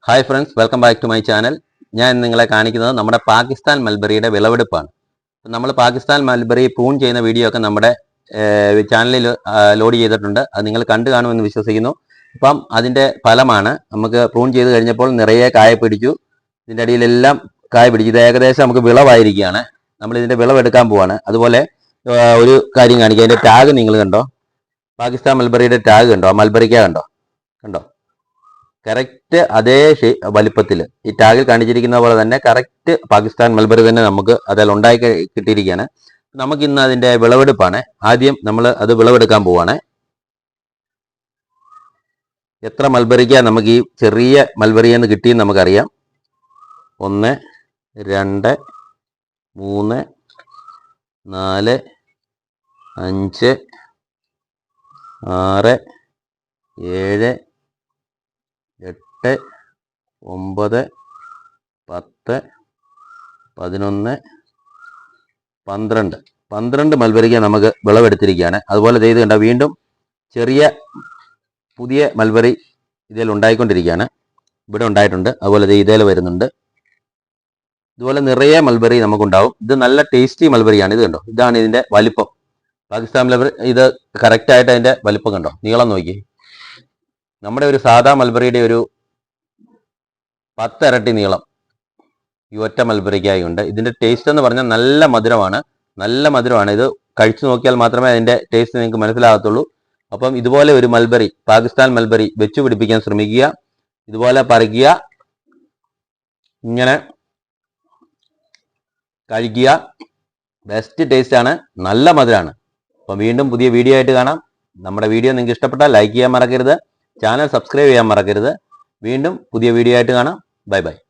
Hi friends, welcome back to my channel. ഞാൻ നിങ്ങളെ കാണിക്കുന്നത് നമ്മുടെ പാകിസ്ഥാൻ മൽബറിയുടെ വിളവെടുപ്പാണ്. നമ്മൾ പാകിസ്ഥാൻ മൽബറി പ്രൂൺ ചെയ്യുന്ന വീഡിയോ ഒക്കെ നമ്മുടെ ചാനലിൽ ലോഡ് ചെയ്തിട്ടുണ്ട്. അത് നിങ്ങൾ കണ്ടു കാണുമെന്ന് വിശ്വസിക്കുന്നു. അപ്പം അതിൻ്റെ ഫലമാണ് നമുക്ക് പ്രൂൺ ചെയ്ത് കഴിഞ്ഞപ്പോൾ നിറയെ കായ പിടിച്ചു. ഇതിൻ്റെ അടിയിലെല്ലാം കായ പിടിച്ചു. ഇത് ഏകദേശം നമുക്ക് വിളവായിരിക്കുകയാണ്. നമ്മൾ ഇതിൻ്റെ വിളവെടുക്കാൻ പോവാണ്. അതുപോലെ ഒരു കാര്യം കാണിക്കുക, അതിൻ്റെ ടാഗ് നിങ്ങൾ കണ്ടോ? പാകിസ്ഥാൻ മൽബറിയുടെ ടാഗ് കണ്ടോ? ആ മൽബറിക്ക കണ്ടോ? കറക്റ്റ് അതേ വലിപ്പത്തിൽ ഈ ടാഗിൽ കാണിച്ചിരിക്കുന്ന പോലെ തന്നെ കറക്റ്റ് പാകിസ്ഥാൻ മൽബറി തന്നെ നമുക്ക് അതിൽ ഉണ്ടായി കിട്ടിയിരിക്കുകയാണ്. നമുക്ക് ഇന്ന് അതിന്റെ വിളവെടുപ്പാണ്. ആദ്യം നമ്മൾ അത് വിളവെടുക്കാൻ പോവാണ്. എത്ര മൽബറിക്ക നമുക്ക് ഈ ചെറിയ മൽബറിയെന്ന് കിട്ടിയെന്ന് നമുക്കറിയാം. 1 2 3 4 5 6 7 8 9 10 11 12 മൽബറിക്ക നമുക്ക് വിളവെടുത്തിരിക്കുകയാണ്. അതുപോലെ ചെയ്ത് കണ്ട വീണ്ടും ചെറിയ പുതിയ മൽബറി ഇതിൽ ഉണ്ടായിക്കൊണ്ടിരിക്കുകയാണ്. ഇവിടെ ഉണ്ടായിട്ടുണ്ട്. അതുപോലെ ഇതിൽ വരുന്നുണ്ട്. ഇതുപോലെ നിറയെ മൽബറി നമുക്കുണ്ടാവും. ഇത് നല്ല ടേസ്റ്റി മൽബറിയാണ്. ഇത് കണ്ടോ? ഇതാണ് ഇതിന്റെ വലിപ്പം. പാകിസ്ഥാൻ മൽബറി ഇത് കറക്റ്റായിട്ട് അതിന്റെ വലിപ്പം കണ്ടോ? നീളം നോക്കി. നമ്മുടെ ഒരു സാധാ മൽബറിയുടെ ഒരു 10 ഇരട്ടി നീളം ഈ ഒറ്റ മൽബറിക്കായി ഉണ്ട്. ഇതിന്റെ ടേസ്റ്റ് എന്ന് പറഞ്ഞാൽ നല്ല മധുരമാണ്. ഇത് കഴിച്ചു നോക്കിയാൽ മാത്രമേ അതിന്റെ ടേസ്റ്റ് നിങ്ങൾക്ക് മനസ്സിലാകത്തുള്ളൂ. അപ്പം ഇതുപോലെ ഒരു മൽബറി, പാകിസ്ഥാൻ മൽബറി വെച്ചു പിടിപ്പിക്കാൻ ശ്രമിക്കുക. ഇതുപോലെ പറിക്കുക, ഇങ്ങനെ കഴിക്കുക. ബെസ്റ്റ് ടേസ്റ്റ് ആണ്, നല്ല മധുരമാണ്. അപ്പം വീണ്ടും പുതിയ വീഡിയോ ആയിട്ട് കാണാം. നമ്മുടെ വീഡിയോ നിങ്ങൾക്ക് ഇഷ്ടപ്പെട്ടാൽ ലൈക്ക് ചെയ്യാൻ മറക്കരുത്. ചാനൽ സബ്സ്ക്രൈബ് ചെയ്യാൻ മറക്കരുത്. വീണ്ടും പുതിയ വീഡിയോ ആയിട്ട് കാണാം. Bye bye.